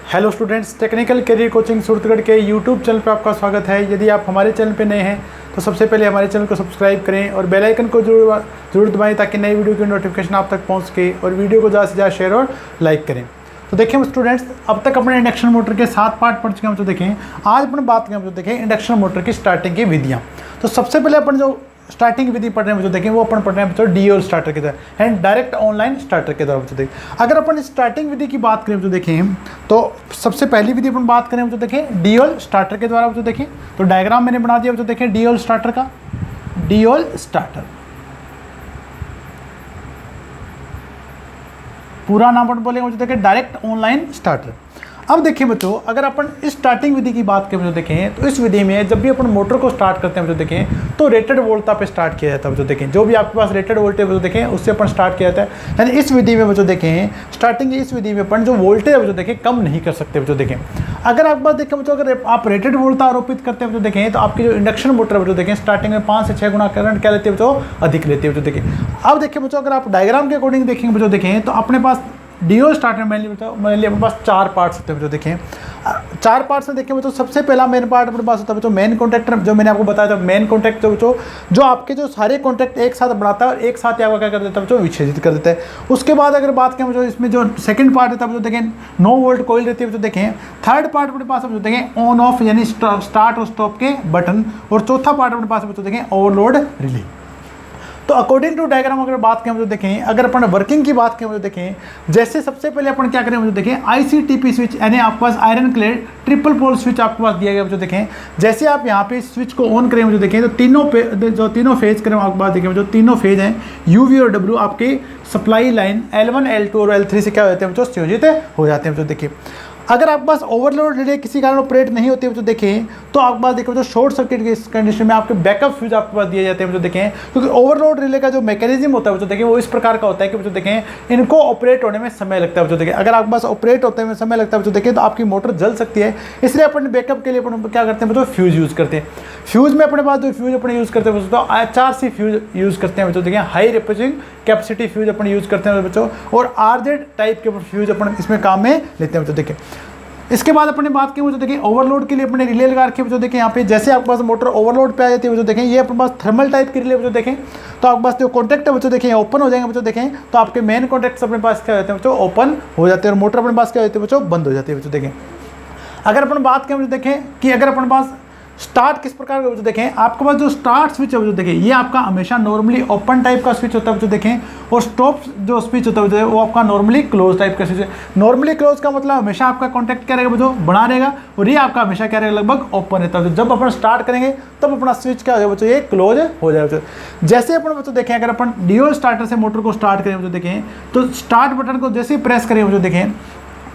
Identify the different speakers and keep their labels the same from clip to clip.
Speaker 1: Hello students, technical career coaching Suratgarh के YouTube channel पर आपका स्वागत है। यदि आप हमारे चैनल पर नए हैं तो सबसे पहले हमारे चैनल को सब्सक्राइब करें और बेल आइकन को जरूर दबाएं ताकि नई वीडियो की नोटिफिकेशन आप तक पहुंच सके और वीडियो को ज़्यादा से ज़्यादा शेयर और लाइक करें। तो देखिए स्टूडेंट्स, अब तक अपने इंडक्शन मोटर के 7 पार्ट पढ़ चुके हैं। तो देखें आज अपन बात करें, देखें इंडक्शन मोटर की स्टार्टिंग की विधियाँ। तो सबसे पहले अपन जो स्टार्टिंग विधि पढ़ रहे हैं बच्चों, देखें वो अपन पढ़ रहे हैं बच्चों डीओएल स्टार्टर के द्वारा एंड डायरेक्ट ऑनलाइन स्टार्टर के द्वारा। बच्चों देखें अगर अपन स्टार्टिंग विधि की बात करें बच्चों, देखें तो सबसे पहली विधि अपन बात करें बच्चों, देखें डीओएल स्टार्टर के द्वारा। बच्चों देखें तो डायग्राम मैंने बना दिया बच्चों, देखें डीओएल स्टार्टर का। डीओएल स्टार्टर पूरा नाम अपन बोलेंगे बच्चों, देखें डायरेक्ट ऑनलाइन स्टार्टर। अब देखिए बच्चों, अगर अपन इस स्टार्टिंग विधि की बात करें बच्चों, देखें तो इस विधि में जब भी अपन मोटर को स्टार्ट करते हैं बच्चों, देखें तो रेटेड वोल्टता पे स्टार्ट किया जाता है। बच्चों देखें जो भी आपके पास रेटेड वोल्टेज बच्चों देखें उससे अपन स्टार्ट किया जाता है। यानी इस विधि में बच्चों देखें स्टार्टिंग इस विधि में अपन जो वोल्टेज है बच्चों देखें कम नहीं कर सकते। बच्चों देखें अगर आप बात देखें बच्चों, अगर आप रेटेड वोल्टता आरोपित करते हैं बच्चों, देखें तो आपकी जो इंडक्शन मोटर बच्चों देखें स्टार्टिंग में 5 से 6 गुना करंट क्या लेती है बच्चों, अधिक लेती है बच्चों। देखें अब देखिए बच्चों, अगर आप डायग्राम के अकॉर्डिंग देखेंगे बच्चों, देखें तो अपने पास डीओएल स्टार्टर मेनली अपने पास 4 पार्ट्स होते हैं बच्चों। देखें 4 पार्ट्स में देखें बच्चों, सबसे पहला मेन पार्ट अपने पास होता है बच्चों मेन कॉन्टैक्टर, जो मैंने आपको बताया था। मेन कॉन्टैक्ट बच्चों जो आपके जो सारे कॉन्टैक्ट एक साथ बढ़ाता है और एक साथ आपका क्या कर देता है बच्चों, विच्छेदित कर देता है। उसके बाद अगर बात करें बच्चों, इसमें जो सेकंड पार्ट रहता है बच्चों, देखें 9 वोल्ट कॉइल रहती है बच्चों। देखें थर्ड पार्ट अपने पास बच्चों, देखें ऑन ऑफ यानी स्टार्ट और स्टॉप के बटन। और चौथा पार्ट अपने पास बच्चों, देखें ओवरलोड रिले। तो अकॉर्डिंग टू डायग्राम अगर बात करें मुझे, देखें अगर अपन वर्किंग की बात करें मुझे, देखें जैसे सबसे पहले अपन क्या करें मुझे, देखें आईसीटीपी स्विच यानी आपके पास iron clad triple pole switch आपके पास दिया गया मुझे। देखें जैसे आप यहाँ पे स्विच को ऑन करें मुझे, देखें तो तीनों फेज करें आपके पास, देखें जो तीनों फेज हैं यूवी और डब्ल्यू आपके सप्लाई लाइन L1 L2 और L3 से क्या हो जाते हैं बच्चों, संयोजित हो जाते हैं बच्चों। देखिए अगर आपके पास ओवरलोड रिले किसी कारण ऑपरेट नहीं होती है तो देखें तो आपके पास देखो जो शॉर्ट सर्किट की कंडीशन में आपके बैकअप फ्यूज आपके पास दिए जाते हैं बच्चों। देखें क्योंकि ओवरलोड रिले का जो मैकेनिज्म होता है बच्चों, देखें वो इस प्रकार का होता है कि बच्चों देखें इनको ऑपरेट होने में समय लगता है बच्चों। देखें अगर आपके पास ऑपरेट होने में समय लगता है बच्चों, देखें तो आपकी मोटर जल सकती है। इसलिए अपन बैकअप के लिए अपन क्या करते हैं बच्चों, फ्यूज यूज़ करते हैं। फ्यूज में अपने पास जो फ्यूज अपने यूज़ करते हैं बच्चों, तो HRC फ्यूज यूज़ करते हैं बच्चों। देखें हाई रेपेचिंग कैपेसिटी फ्यूज अपन यूज़ करते हैं बच्चों, और RZ टाइप के फ्यूज अपन इसमें काम में लेते हैं बच्चों। देखें इसके बाद अपने बात की बच्चों, देखिए ओवरलोड के लिए अपने रिले लगा रखे बच्चों। देखें यहाँ पे जैसे आपके पास मोटर ओवरलोड पे आ जाती है बच्चों, देखें ये अपने पास थर्मल टाइप की रिले बच्चों। देखें तो आपके पास जो कॉन्टैक्ट है बच्चों, देखें ओपन हो जाएंगे बच्चों। देखें तो आपके मेन कॉन्टैक्ट अपने पास क्या होते हैं बच्चों, ओपन हो जाते हैं और मोटर अपने पास क्या होती है बच्चों, बंद हो जाती है बच्चों। देखें अगर अपन बात करें बच्चों, देखें कि अगर अपने पास स्टार्ट किस प्रकार का बच्चों, देखें आपके पास जो स्टार्ट स्विच है बच्चों, देखें ये आपका हमेशा नॉर्मली ओपन टाइप का स्विच होता है बच्चों। देखें और स्टॉप जो स्विच होता है वो आपका नॉर्मली क्लोज टाइप का स्विच है। नॉर्मली क्लोज का मतलब हमेशा आपका कॉन्टैक्ट क्या रहेगा बच्चों, बना रहेगा, और ये आपका हमेशा क्या रहेगा, लगभग ओपन रहता है। जब अपन स्टार्ट करेंगे तब अपना स्विच क्या हो जाएगा बच्चों, ये क्लोज हो जाएगा बच्चों। जैसे अपन बच्चों देखें अगर अपन डीओएल स्टार्टर से मोटर को स्टार्ट करें बच्चों, देखें तो स्टार्ट बटन को जैसे प्रेस करें बच्चों, देखें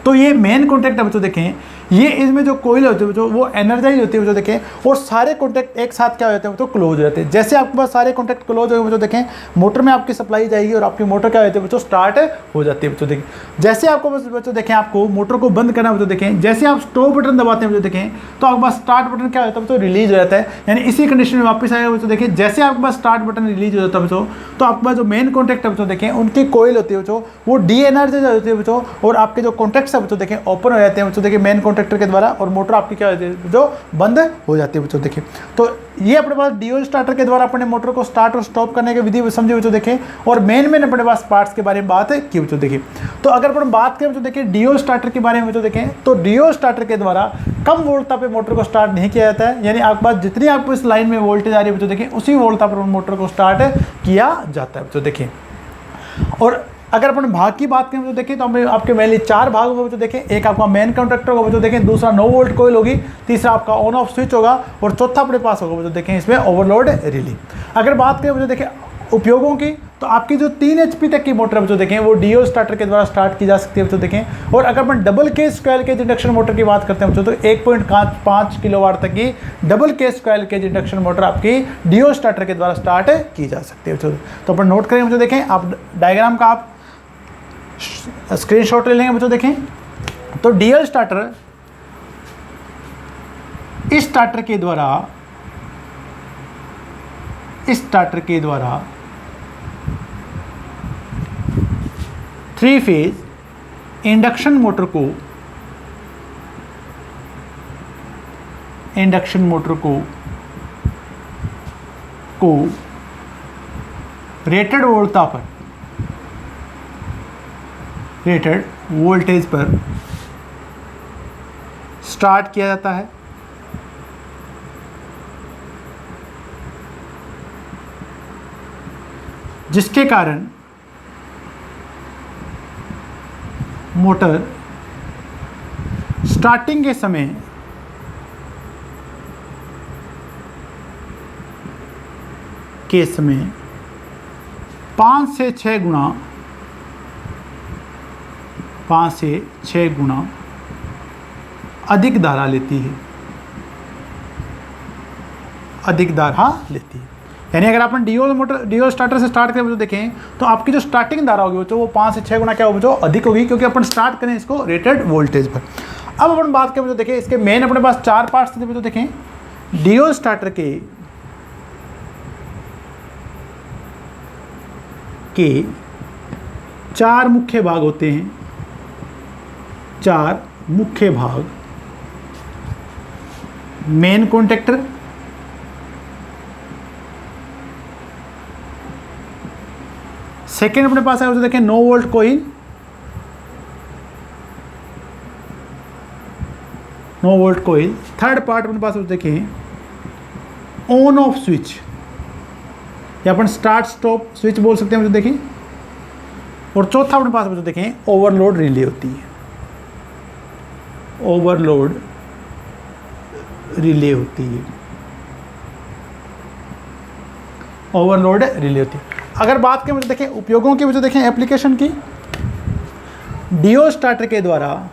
Speaker 1: तो ये मेन कॉन्टैक्ट है बच्चों। देखें ये इसमें जो कोयल होती है बच्चों वो एनर्जाइज होती है बच्चों। देखें और सारे कॉन्टैक्ट एक साथ क्या हो जाते हैं बच्चों, क्लोज हो जाते हैं। जैसे आपके पास सारे कॉन्टैक्ट क्लोज हो गए बच्चों, देखें मोटर में आपकी सप्लाई जाएगी और आपकी मोटर क्या होती है बच्चों, स्टार्ट हो जाती है बच्चों। देखें जैसे आपको बच्चों, देखें आपको मोटर को बंद करना है बच्चों, देखें जैसे आप स्टॉप बटन दबाते हैं बच्चों, देखें तो आपके पास स्टार्ट बटन क्या होता है बच्चों, रिलीज हो जाता है। यानी इसी कंडीशन में वापस आएगा बच्चों। देखें जैसे आपके पास स्टार्ट बटन रिलीज हो जाता है बच्चों, तो आपके पास जो मेन कॉन्टैक्ट है बच्चों, देखें उनकी कोयल होती है बच्चों, वो डी एनर्जाइज होती है बच्चों, और आपके जो कॉन्टैक्ट्स है बच्चों, देखें ओपन हो जाते हैं बच्चों। देखें मेन कॉन्टैक्टर के द्वारा, और मोटर आपकी क्या होती है जो बंद हो जाती है बच्चों। देखें तो ये अपने पास डीओएल स्टार्टर के द्वारा अपने मोटर को स्टार्ट और स्टॉप करने की विधि समझे बच्चों। देखें और मेन अपने पास पार्ट्स के बारे में बात की बच्चों। देखें तो अगर अपन बात करें बच्चों, देखें डीओएल स्टार्टर के बारे में बच्चों, देखें तो डीओएल स्टार्टर के द्वारा कम वोल्टता पे मोटर को स्टार्ट नहीं किया जाता है। यानी आपके पास जितनी आपको इस लाइन में वोल्टेज आ रही है बच्चों, देखें उसी वोल्टता पर मोटर को स्टार्ट किया जाता है बच्चों। देखें और अगर अपन भाग की बात करें तो देखें तो हमें आपके मेनली 4 भाग होगा बच्चों। देखें एक आपका मेन कॉन्टैक्टर होगा बच्चों, देखें दूसरा 9 वोल्ट कोयल होगी, तीसरा आपका ऑन ऑफ स्विच होगा, और चौथा अपने पास होगा बच्चों, देखें इसमें ओवरलोड रिले। अगर बात करें बच्चों, देखें उपयोगों की, तो आपकी जो 3 HP तक की मोटर बच्चों, देखें वो डीओएल स्टार्टर के द्वारा स्टार्ट की जा सकती है बच्चों। देखें और अगर अपन double cage square cage induction motor की बात करते हैं बच्चों, तो 1.5 किलोवाट तक की double cage square cage induction motor आपकी डीओएल स्टार्टर के द्वारा स्टार्ट की जा सकती है बच्चों। तो अपन नोट करें बच्चों, देखें आप डायग्राम का आप स्क्रीनशॉट ले लेंगे बच्चों। देखें तो डीओएल स्टार्टर इस स्टार्टर के द्वारा 3 फेज इंडक्शन मोटर को इंडक्शन मोटर को रेटेड वोल्टेज पर स्टार्ट किया जाता है, जिसके कारण मोटर स्टार्टिंग के समय 5 से 6 गुना अधिक धारा लेती है, यानी अगर अपन डीओ स्टार्टर से स्टार्ट करें तो देखें तो आपकी जो स्टार्टिंग धारा होगी तो वो 5 से 6 गुना क्या होगी, जो अधिक होगी, क्योंकि अपन स्टार्ट करें इसको रेटेड वोल्टेज पर। अब अपन बात करें तो देखें इसके मेन अपने पास 4 पार्ट्स थे, तो देखें डीओ स्टार्टर के 4 मुख्य भाग होते हैं। 4 मुख्य भाग: मेन कॉन्टैक्टर, सेकेंड अपने पास है उसे देखें no volt coil, third part अपने पास उसे देखें ऑन ऑफ स्विच, या अपन स्टार्ट स्टॉप स्विच बोल सकते हैं, मुझे देखें। और चौथा अपने पास मुझे देखें ओवरलोड रिले होती है, ओवरलोड रिले होती है। अगर बात करें मुझे देखें उपयोगों की, मुझे देखें एप्लीकेशन की, डीओ स्टार्टर के द्वारा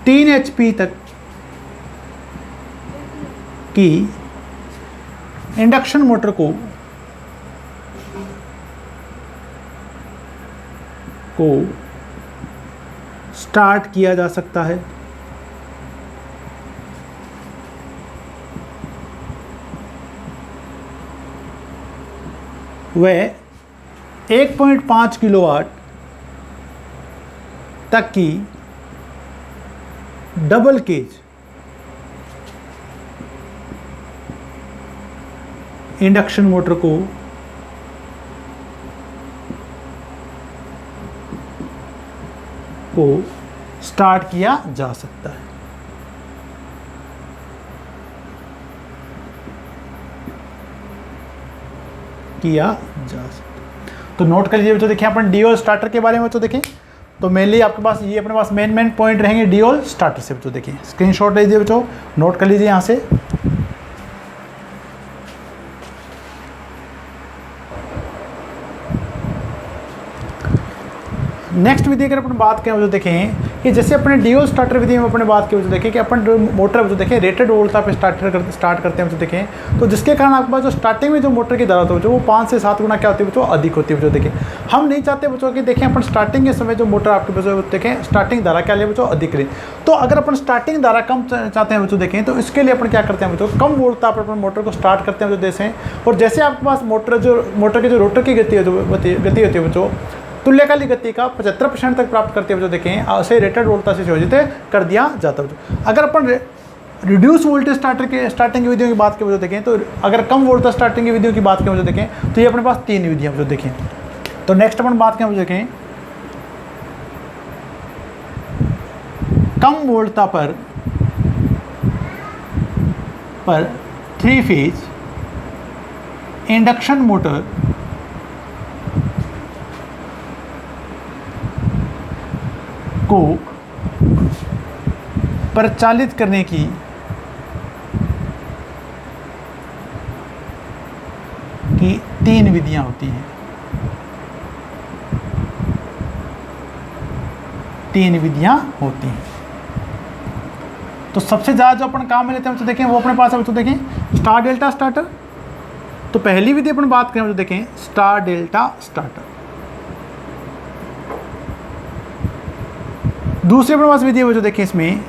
Speaker 1: 3 HP तक की इंडक्शन मोटर को स्टार्ट किया जा सकता है। वह 1.5 किलोवाट तक की डबल केज इंडक्शन मोटर को स्टार्ट किया जा सकता है। तो नोट कर लीजिए बच्चों, देखिए अपन डीओ स्टार्टर के बारे में बच्चों देखें तो मेनली आपके पास ये अपने पास मेन पॉइंट रहेंगे डीओ स्टार्टर से बच्चों। देखिए स्क्रीनशॉट लीजिए बच्चों, नोट कर लीजिए यहाँ से। नेक्स्ट विधि अगर अपन बात करें जो देखें कि जैसे अपने डीओ स्टार्टर विधि में अपने बात की जो देखें कि अपन मोटर जो देखें रेटेड वोल्टेज पे स्टार्ट करते हैं जो देखें, तो जिसके कारण आपके पास जो स्टार्टिंग में जो मोटर की दर होती है जो वो 5 से 7 गुना क्या होती है बच्चों, अधिक होती है बच्चों। देखें हम नहीं चाहते बच्चों कि देखें अपन स्टार्टिंग के समय जो मोटर आपके बच्चों देखें स्टार्टिंग धारा क्या ले बच्चों, अधिक ले। तो अगर अपन स्टार्टिंग धारा कम चाहते हैं बच्चों देखें तो इसके लिए अपन क्या करते हैं बच्चों, कम वोल्टेज पर अपन मोटर को स्टार्ट करते हैं जो जैसे। और जैसे आपके पास मोटर की जो रोटर की गति होती है बच्चों तुल्यकालिक गति का 75% तक प्राप्त करते हुए जो देखें उसे रेटेड वोल्टेज से संयोजित कर दिया जाता है। अगर अपन रिड्यूस वोल्टेज स्टार्टर के स्टार्टिंग की विधियों की बात करें देखें तो अगर कम वोल्टेज स्टार्टिंग की विधियों की बात करें जो देखें तो ये अपने पास 3 विधियां जो देखें। तो नेक्स्ट अपन बात करें देखें कम वोल्टता पर 3 फेज इंडक्शन मोटर को परिचालित करने की तीन विधियां होती हैं। 3 विधियां होती हैं। तो सबसे ज़्यादा जो अपन काम में लेते हैं तो देखें वो अपने पास है तो देखें स्टार डेल्टा स्टार्टर। तो पहली विधि अपन बात करें तो देखें स्टार डेल्टा स्टार्टर। दूसरे अपने पास विधि है जो देखें इसमें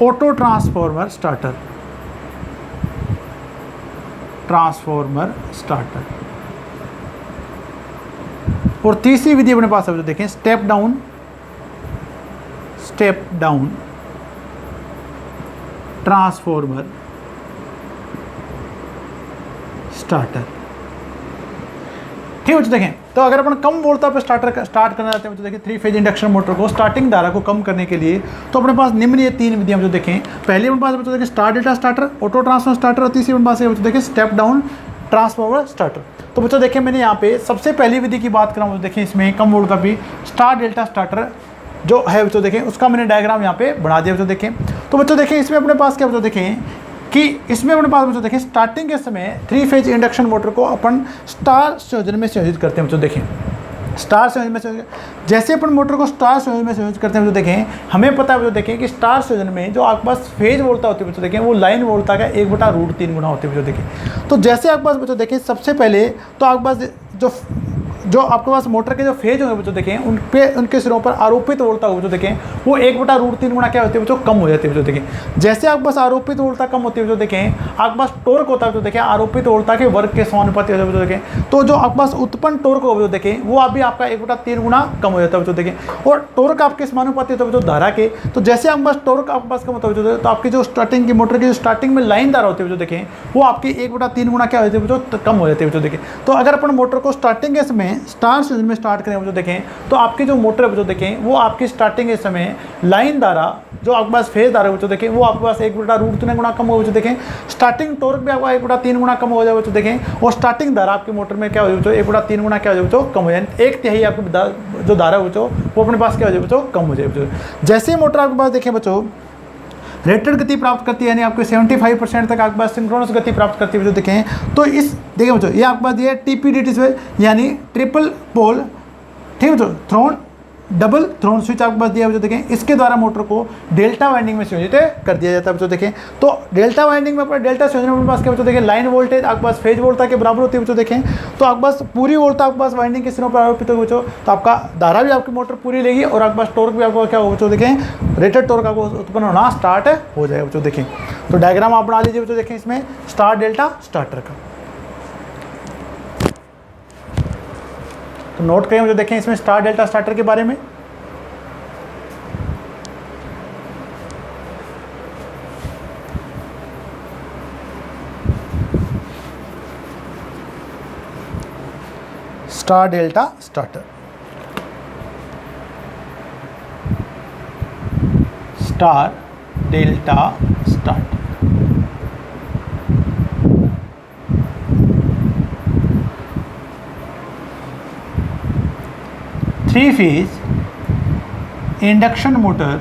Speaker 1: ऑटो ट्रांसफॉर्मर स्टार्टर। और तीसरी विधि अपने पास है जो देखें स्टेप डाउन ट्रांसफॉर्मर स्टार्टर। ठीक है, देखें तो अगर अपन कम वोल्टेज पे स्टार्ट करना चाहते हैं तो देखिए 3 फेज इंडक्शन मोटर को स्टार्टिंग धारा को कम करने के लिए तो अपने पास निम्न ये 3 विधियां जो देखें। पहली अपने पास देखिए star delta starter, auto transformer starter, और तीसरी अपने पास देखिए स्टेप डाउन ट्रांसफॉर्मर स्टार्टर। तो बच्चों देखिए मैंने यहाँ पे सबसे पहली विधि की बात करूँ तो देखिए इसमें कम वोल्ट का भी स्टार डेल्टा स्टार्टर जो है बच्चों देखें उसका मैंने डायग्राम यहाँ पे बना दिया बच्चों देखें। तो बच्चों देखें इसमें अपने पास क्या बच्चों देखें कि इसमें अपने पास बच्चों देखें स्टार्टिंग के समय 3 फेज इंडक्शन मोटर को अपन स्टार संयोजन में संयोजित करते हैं बच्चों देखें। स्टार संयोजन में संयोजन जैसे अपन मोटर को स्टार संयोजन में संयोजित करते हैं बच्चों देखें, हमें पता है बच्चों देखें कि स्टार संयोजन में जो आपके पास फेज वोल्टेज होती है बच्चों देखें वो लाइन वोल्टेज का 1/√3 गुना होती है बच्चों देखें। तो जैसे आपके पास बच्चों देखें सबसे पहले तो आपके पास जो आपके पास मोटर के जो फेज होंगे बच्चों देखें उनके सिरों पर आरोपित वोल्टेज हो बच्चों देखें वो 1/√3 गुना क्या होती है बच्चों कम हो जाती है बच्चों देखें। जैसे आपके पास आरोपित वोल्टेज कम होती है बच्चों देखें, आपके पास टॉर्क होता है बच्चों देखें आरोपित वोल्टेज के वर्ग के समानुपाती होता है बच्चों देखें। तो जो आपके पास उत्पन्न टॉर्क हो बच्चों देखें वो अभी आपका 1/3 गुना कम हो जाता है बच्चों देखें। और टॉर्क आपके समानुपाती होता है बच्चों धारा के, तो जैसे आपके पास टॉर्क आपके पास कम होता है बच्चों तो आपकी जो स्टार्टिंग की मोटर की जो स्टार्टिंग में लाइन धारा होती है बच्चों देखें वो आपकी 1/3 गुना क्या होती है बच्चों कम हो जाती है बच्चों देखें। तो अगर अपन मोटर को स्टार्टिंग के समय स्टार संयोजन में स्टार्ट करें बच्चों देखें तो आपकी जो मोटर है बच्चों देखें वो आपकी स्टार्टिंग के समय लाइन धारा जो आपके पास फेज धारा बच्चों देखें वो आपके पास 1/√3 गुना कम हो बच्चों देखें। स्टार्टिंग टॉर्क भी आपका 1/3 गुना कम हो जाए बच्चों देखें, और स्टार्टिंग धारा आपकी मोटर में क्या हो जाए बच्चों 1/3 गुना क्या हो जाए बच्चों कम हो जाए। 1/3 आपकी जो धारा बच्चों वो अपने पास क्या हो जाए बच्चों कम हो जाए बच्चों। जैसे मोटर आपके पास देखें बच्चों रेटेड गति प्राप्त करती है यानी आपके 75% तक आपके पास सिंक्रोनस गति प्राप्त करती है बच्चों देखें। तो इस देखिए बच्चों ये आपके पास ये TPDT यानी ट्रिपल पोल ठीक है बच्चों थ्रोन डबल थ्रोन स्विच आपके पास दिया बच्चों देखें, इसके द्वारा मोटर को डेल्टा वाइंडिंग में संयोजित कर दिया जाता है बच्चों देखें। तो डेल्टा वाइंडिंग में डेल्टा संयोजन में पास क्या बच्चों देखें लाइन वोल्टेज आपके पास फेज वोल्टेज के बराबर होती है बच्चों देखें। तो आपके पास पूरी वोल्टेज आपके पास वाइंडिंग के सिरों पर आरोपित हो बच्चों, तो आपका धारा भी आपकी मोटर पूरी लेगी और आपके पास टॉर्क भी आपको क्या हो बच्चों देखें रेटेड टॉर्क आपको उत्पन्न होना स्टार्ट हो जाएगा बच्चों देखें। तो डायग्राम आप बना लीजिए बच्चों देखें इसमें स्टार डेल्टा स्टार्टर का। तो नोट करें मुझे देखें इसमें स्टार डेल्टा स्टार्टर के बारे में। Star delta starter, star delta starter. Three phase induction motor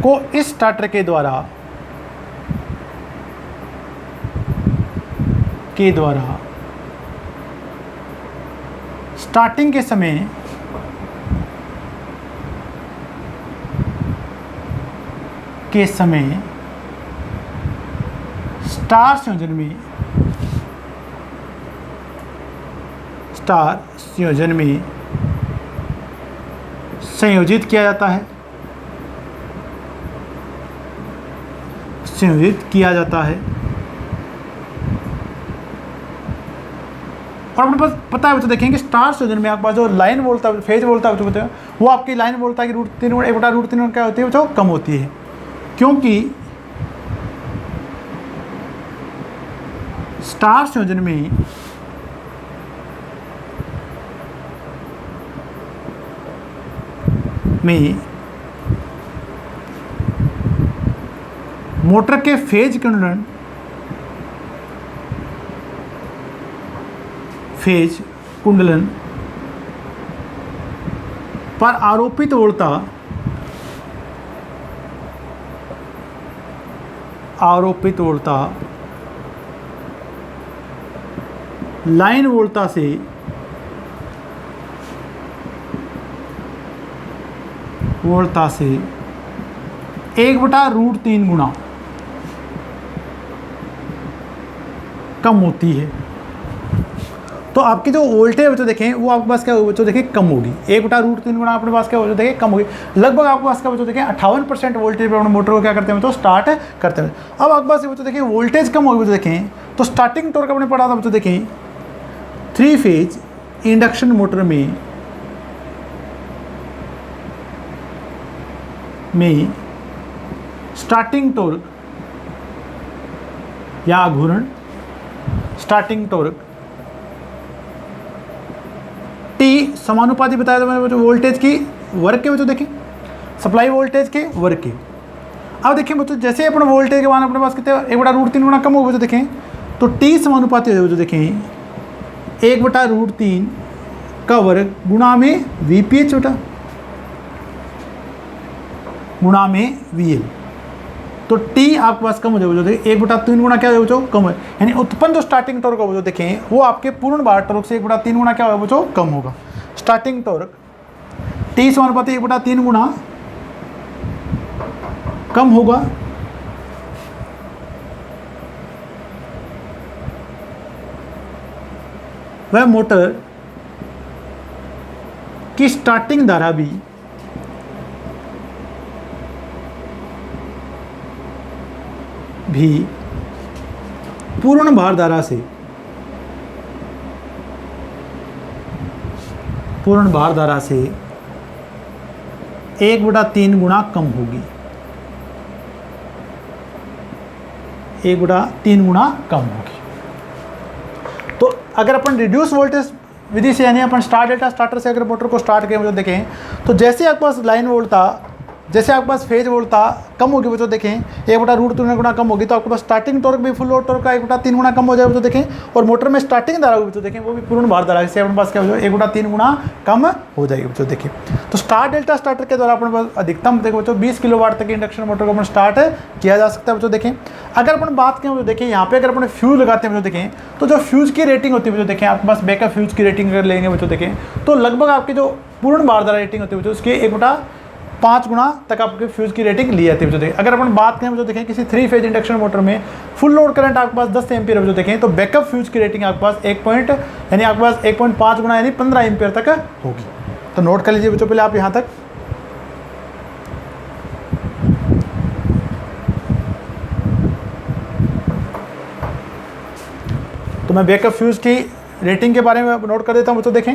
Speaker 1: को इस स्टार्टर के द्वारा स्टार्टिंग के समय स्टार संयोजन में संयोजित किया जाता है और अपने पास पता है बच्चों देखेंगे स्टार संयोजन में आपके पास जो लाइन वोल्टेज फेज वोल्टेज होते हैं वो आपकी लाइन वोल्टेज की √3 क्या होती है बच्चों कम होती है, क्योंकि स्टार संयोजन में मोटर के फेज कुंडलन पर आरोपित वोल्टेज लाइन वोल्टेज से 1/√3 गुना कम होती है। तो आपकी जो वोल्टेज बच्चों देखें वो आपके पास क्या होगी बच्चों देखें कम होगी, 1/√3 गुना अपने पास क्या होगी देखें कम होगी, लगभग आपके पास का बच्चों देखें 58% वोल्टेज पर अपने मोटर को क्या करते हैं बच्चों स्टार्ट करते हैं। अब आपके पास बच्चों देखें वोल्टेज कम होगी बच्चों देखें, तो स्टार्टिंग टॉर्क अपने पढ़ा था बच्चों देखें 3 फेज इंडक्शन मोटर में स्टार्टिंग टॉर्क या घूर्ण स्टार्टिंग टॉर्क टी समानुपाती बताया था मैंने बच्चों वोल्टेज की वर्ग के बच्चों देखें, सप्लाई वोल्टेज के वर्ग के। अब देखिए बच्चों जैसे अपने वोल्टेज के मान अपने पास कितने 1/√3 गुना कम होगा बच्चों देखें, तो टी समानुपाती हो बच्चों देखें 1/√3 का वर्ग गुणा में VPH बेटा गुणा में VL, तो टी आपके पास कम हो जाएगा देखिए 1/3 गुना क्या हो बच्चों कम है, यानी उत्पन्न जो स्टार्टिंग टॉर्क होगा देखें वो आपके पूर्ण भार टॉर्क से 1/3 गुना क्या होगा बच्चों कम होगा। स्टार्टिंग टॉर्क टी समानुपाती 1/3 गुना कम होगा, वह मोटर की स्टार्टिंग धारा भी पूर्ण भार धारा से 1/3 गुना कम होगी, 1/3 गुना कम होगी। तो अगर अपन रिड्यूस वोल्टेज विधि से यानी अपन स्टार डेल्टा स्टार्टर से अगर मोटर को स्टार्ट करें बच्चों देखें, तो जैसे आपके पास लाइन वोल्ट था, जैसे आपके पास फेज वोल्ट था कम होगी बच्चों देखें 1/√3 गुना कम होगी, तो आपके पास स्टार्टिंग टॉर्क भी फुल लोड टॉर्क का 1/3 गुना कम हो जाएगा बच्चों देखें, और मोटर में स्टार्टिंग धारा होगी बच्चों देखें वो भी पूर्ण भार धारा से अपने पास क्या हो जाएगा 1/3 गुना कम हो जाएगी बच्चों देखें। तो स्टार डेल्टा स्टार्टर के द्वारा अपने पास अधिकतम देखो बच्चों 20 किलोवाट तक की इंडक्शन मोटर को अपन स्टार्ट किया जा सकता है बच्चों देखें। अगर अपन बात करें बच्चों देखें यहाँ पे अगर अपन फ्यूज लगाते हैं बच्चों देखें, तो जो फ्यूज की रेटिंग होती है बच्चों देखें आपके पास बैकअप फ्यूज की रेटिंग अगर लेंगे बच्चों देखें, तो लगभग आपकी जो पूर्ण भार धारा रेटिंग होती है बच्चों उसकी 1/5 गुना तक आपके फ्यूज की रेटिंग ली जाती है बच्चों देखें। अगर अपन बात करें बच्चों देखें किसी 3 फेज इंडक्शन मोटर में फुल लोड करंट आपके पास 10 एम्पियर बच्चों देखें, तो बैकअप फ्यूज की रेटिंग आपके पास 1.5 गुना यानी 15 एम्पियर तक होगी। तो नोट कर लीजिए बच्चों पहले आप यहाँ तक। तो मैं बैकअप फ्यूज की रेटिंग के बारे में नोट कर देता हूँ बच्चों देखें।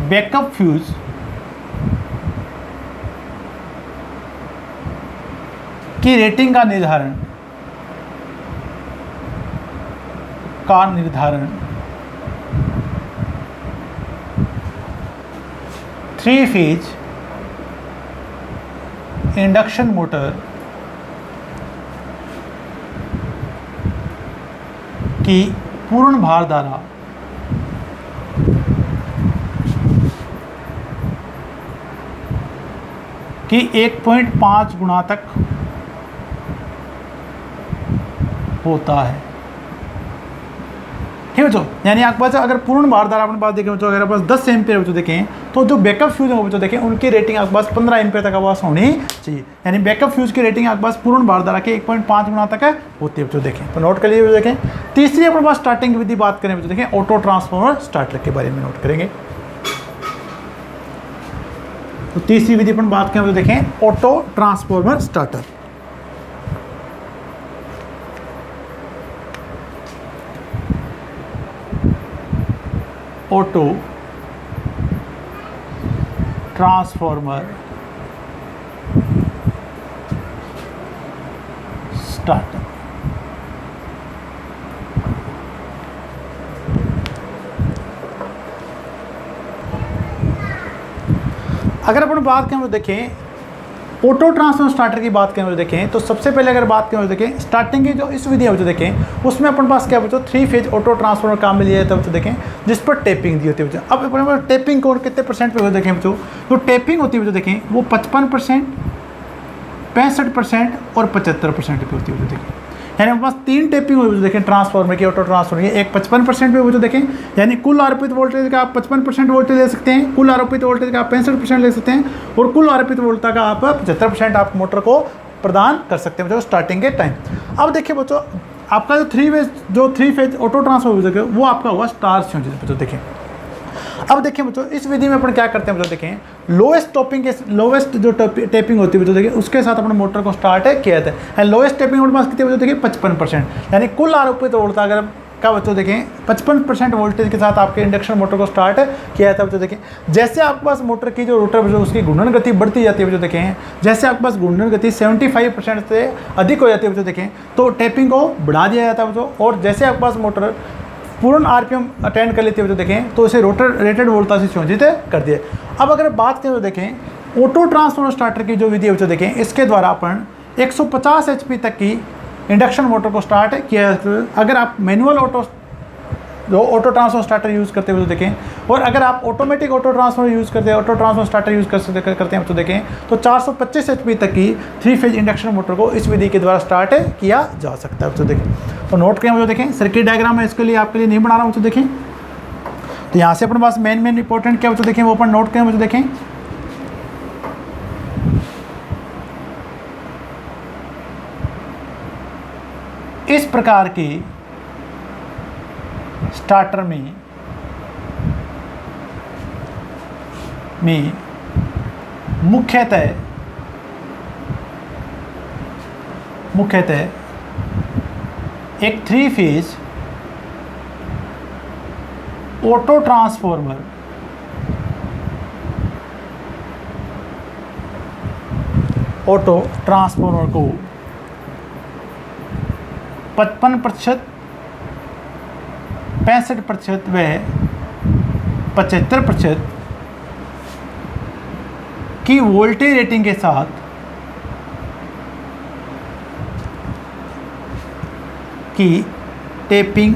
Speaker 1: बैकअप फ्यूज की रेटिंग का निर्धारण 3 फेज इंडक्शन मोटर की पूर्ण भार धारा कि 1.5 गुना तक होता है। ठीक है बच्चों, यानी आपके पास अगर पूर्ण भार धारा अपने पास देखें बच्चों, अगर आपके पास 10 एम्पियर बच्चों देखें, तो जो बैकअप फ्यूज है बच्चों देखें उनकी रेटिंग आपके पास 15 एम्पियर तक आपके पास होनी चाहिए। यानी बैकअप फ्यूज की रेटिंग आपके पास पूर्ण भार धारा के 1.5 गुना तक होती है बच्चों देखें। तो नोट कर लीजिए बच्चों देखें। तीसरी अपने पास स्टार्टिंग विधि बात करें बच्चों देखें, ऑटो ट्रांसफॉर्मर स्टार्टर के बारे में नोट करेंगे। तो तीसरी विधि अपन बात करें तो देखें auto transformer starter. Auto transformer starter. अगर अपन बात करें तो देखें ऑटो ट्रांसफर स्टार्टर की बात करें देखें तो सबसे पहले अगर बात करें देखें स्टार्टिंग की जो इस विधि है देखें उसमें अपने पास क्या बच्चों 3 फेज ऑटो ट्रांसफॉर्मर काम में लिया जाता है बच्चों देखें, जिस पर टेपिंग दी होती है बच्चों। अब अपने पास टेपिंग को कितने परसेंट पे देखें बच्चों, जो टेपिंग होती है बच्चों देखें वो 55%, 65% और 75% पे होती है बच्चों देखें। यानी हमारे पास 3 टेपिंग हुई जो देखें ट्रांसफार्मर की, ऑटो ट्रांसफार्मर की, एक 55% पे वो जो देखें, यानी कुल आरोपित वोल्टेज का आप 55% वोल्टेज ले सकते हैं, कुल आरोपित वोल्टेज का आप 65% ले सकते हैं, और कुल आरोपित वोल्टेज का आप 75% आप मोटर को प्रदान कर सकते हैं बच्चों स्टार्टिंग के टाइम। अब देखिए बच्चों आपका जो थ्री फेज ऑटो ट्रांसफार्मर वो आपका हुआ स्टार संयोजित बच्चों देखें। अब देखिए बच्चों इस विधि में अपन क्या करते हैं बच्चों देखें, लोवेस्ट जो टेपिंग होती है बच्चों देखिए उसके साथ अपने मोटर को स्टार्ट किया जाता है। एंड लोएस्ट टेपिंग हमारे पास कितने बच्चों देखिए 55%, यानी कुल आरोपित वोल्टेज अगर का बच्चों देखें 55% वोल्टेज के साथ आपके इंडक्शन मोटर को स्टार्ट किया जाता है बच्चों देखें। जैसे आपके पास मोटर की जो रोटर बच्चों उसकी घूर्णन गति बढ़ती जाती है बच्चों देखें, जैसे आपके पास घूर्णन गति 75% से अधिक हो जाती है बच्चों देखें तो टेपिंग को बढ़ा दिया जाता है बच्चों, और जैसे आपके पास मोटर पूर्ण आरपीएम अटेंड कर लेते हुए देखें तो इसे रोटर रेटेड वोल्टेज से संयोजित कर दिए। अब अगर बात करें तो देखें ऑटो ट्रांसफार्मर स्टार्टर की जो विधि है देखें इसके द्वारा अपन 150 एचपी तक की इंडक्शन मोटर को स्टार्ट किया जाता है। अगर आप manual auto transformer starter use करते हुए देखें, और अगर आप ऑटोमेटिक ऑटो ट्रांसफार्मर यूज़ करते हैं, ऑटो ट्रांसफार्मर स्टार्टर यूज़ करते हैं तो देखें तो 425 एचपी तक की 3 फेज इंडक्शन मोटर को इस विधि के द्वारा स्टार्ट किया जा सकता है। तो देखें तो नोट करें मुझे देखें, सर्किट डायग्राम है इसके लिए आपके लिए नहीं बना रहा हूँ तो देखें। तो यहाँ से अपने पास मेन इंपॉर्टेंट क्या तो देखें वो अपन नोट करें मुझे देखें। इस प्रकार की स्टार्टर में मुख्यतः एक 3 फेज ऑटो ट्रांसफार्मर को 55%, 65% व 75% की वोल्टेज रेटिंग के साथ टेपिंग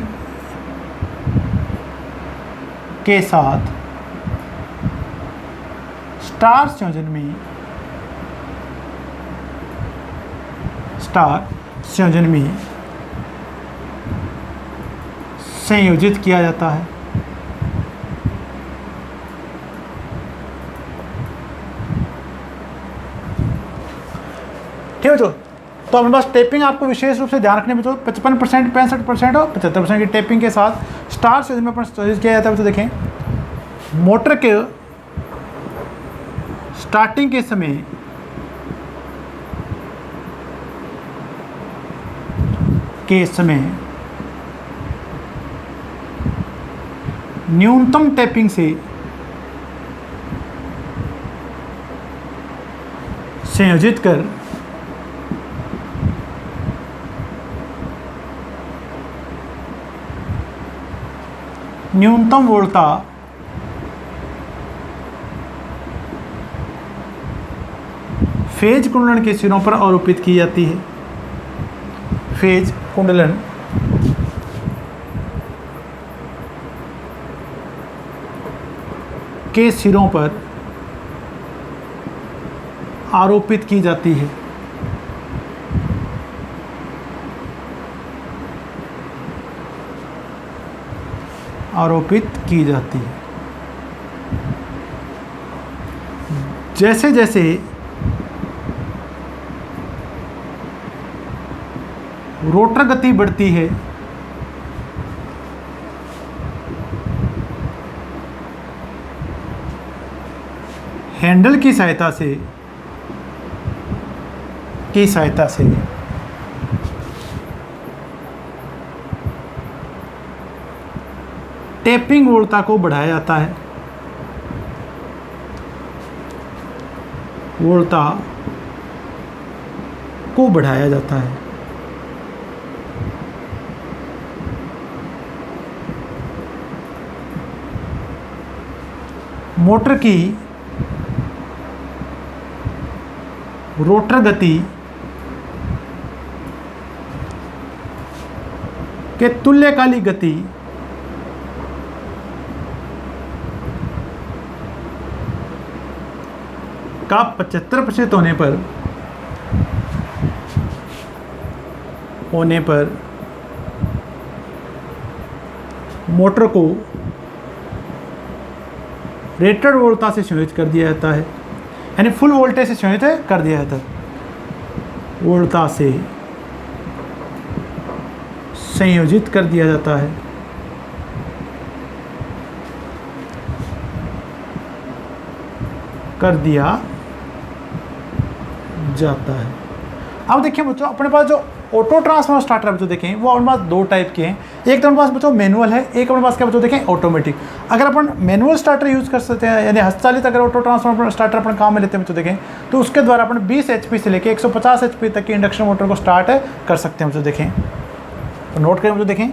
Speaker 1: के साथ स्टार संयोजन में संयोजित किया जाता है। ठीक है तो हमारे पास टेपिंग आपको विशेष रूप से ध्यान रखने में तो 55%, 65% और 75% की टेपिंग के साथ स्टार संयोजन में अपन संयोजित किया जाता है। तो देखें मोटर के स्टार्टिंग के समय न्यूनतम टेपिंग से संयोजित कर न्यूनतम वोल्टता फेज कुंडलन के सिरों पर आरोपित की जाती है। फेज कुंडलन के सिरों पर आरोपित की जाती है। जैसे जैसे रोटर गति बढ़ती है हैंडल की सहायता से टेपिंग वोल्टता को बढ़ाया जाता है। मोटर की रोटर गति के तुल्यकालिक गति का 75% होने पर मोटर को रेटेड वोल्टेज से संयोजित कर दिया जाता है, यानी फुल वोल्टेज से संयोजित कर दिया जाता है, वोल्टेज से संयोजित कर दिया जाता है। कर दिया जाता है। अब देखिए बच्चों, अपने पास जो ऑटो ट्रांसफार्मर स्टार्टर बच्चों देखें वो अपने पास दो टाइप के हैं। एक तो अपने पास बच्चों मैनुअल है, एक अपने पास क्या बच्चों देखें ऑटोमेटिक। अगर अपन मैनुअल स्टार्टर यूज़ कर सकते हैं, यानी हस्तचालित अगर ऑटो ट्रांसफार्मर स्टार्टर अपन काम में लेते हैं बच्चों देखें, तो उसके द्वारा अपन 20 HP से लेकर 150 HP तक की इंडक्शन मोटर को स्टार्ट कर सकते हैं बच्चों देखें। तो नोट करें बच्चों देखें,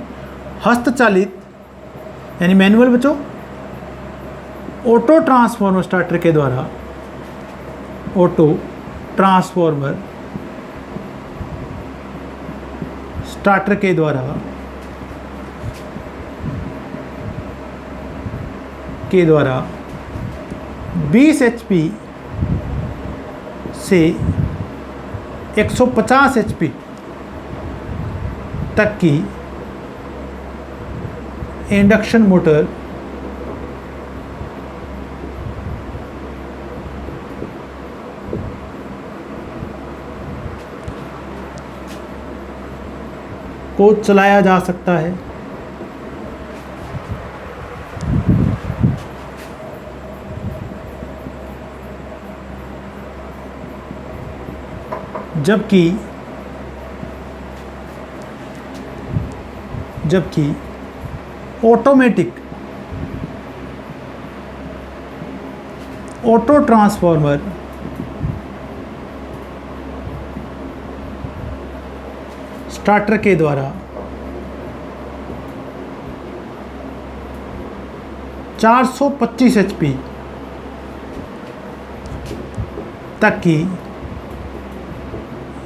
Speaker 1: हस्तचालित यानी मैनुअल बच्चों ऑटो ट्रांसफार्मर स्टार्टर के द्वारा, ऑटो ट्रांसफार्मर स्टार्टर के द्वारा 20 HP से 150 HP तक की इंडक्शन मोटर को चलाया जा सकता है। जबकि ऑटोमेटिक ऑटो ट्रांसफार्मर स्टार्टर के द्वारा 425 HP तक की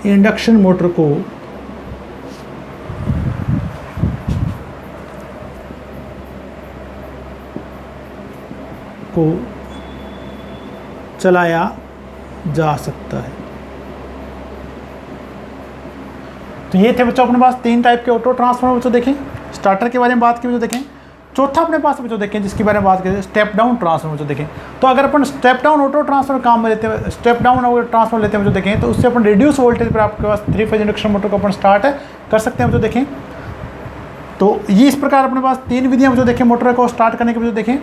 Speaker 1: इंडक्शन मोटर को चलाया जा सकता है। तो ये थे बच्चों अपने पास तीन टाइप के ऑटो ट्रांसफार्मर बच्चों देखें। स्टार्टर के बारे में बात की बच्चों देखें। चौथा अपने पास बच्चों देखें जिसके बारे में बात करें स्टेप डाउन ट्रांसफार्मर बच्चों देखें। तो अगर अपन स्टेप डाउन ऑटो ट्रांसफार्मर काम में लेते हैं, स्टेप डाउन ऑटो ट्रांसफार्मर लेते हैं बच्चों देखें, तो उससे अपन रिड्यूस वोल्टेज पर आपके पास 3 फेज इंडक्शन मोटर को अपन स्टार्ट कर सकते हैं बच्चों देखें। तो ये इस प्रकार अपने पास तीन विधियाँ बच्चों देखें मोटर को स्टार्ट करने के बच्चों देखें।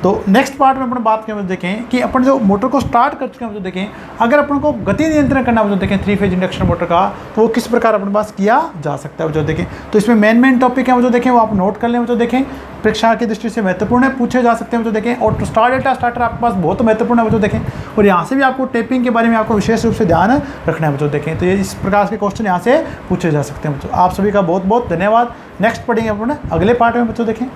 Speaker 1: तो नेक्स्ट पार्ट में अपन बात करें देखें कि अपन जो मोटर को स्टार्ट कर चुके हैं जो देखें, अगर अपन को गति नियंत्रण करना जो देखें 3 फेज इंडक्शन मोटर का, तो वो किस प्रकार अपने पास किया जा सकता है जो देखें। तो इसमें मेन टॉपिक है जो देखें वो आप नोट कर लें जो देखें, परीक्षा की दृष्टि से महत्वपूर्ण है, पूछे जा सकते हैं जो देखें। और स्टार डेटा स्टार्टर आपके पास बहुत महत्वपूर्ण है जो देखें, और यहाँ से भी आपको टेपिंग के बारे में आपको विशेष रूप से ध्यान रखना है जो देखें। तो ये इस प्रकार के क्वेश्चन यहाँ से पूछे जा सकते हैं बच्चों। आप सभी का बहुत बहुत धन्यवाद। नेक्स्ट पढ़ेंगे अपन अगले पार्ट में बच्चों देखें।